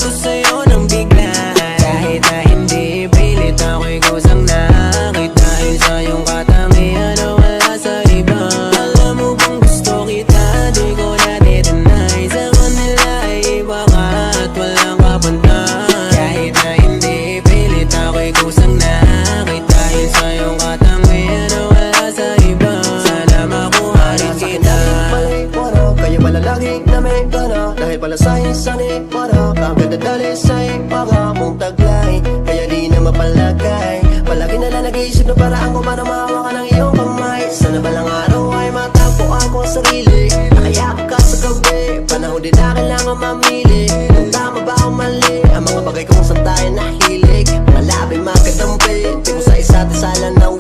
ko sa'yo ng bigla. Kahit na hindi pilit ako'y kusang nakakit. Dahil sa iyong katangian na wala sa iba. Alam mo bang gusto kita, di ko na-deny. Sa kanila ay iba ka at walang kapantay. Kahit na hindi pilit ako'y kusang nakakit. Dahil sa iyong katangian na wala sa iba. Sana makuha rin kita. Kaya pala laging na may gana. Dahil pala sa'yo sanay para ang ganda dali sa'y mga mong taglay. Kaya di na mapalagay. Palagi na lang nag-iisip na paraan kung paano mahawakan ng iyong kamay. Sana balang araw ay matagpo ako ang sarili. Nakayakap ka sa gabi, panahon din na kailangan mamili. Kung tama ba o mali ang mga bagay kung saan tayo nahilig. Malabing magkadampi, di mo sa isa't isa lang na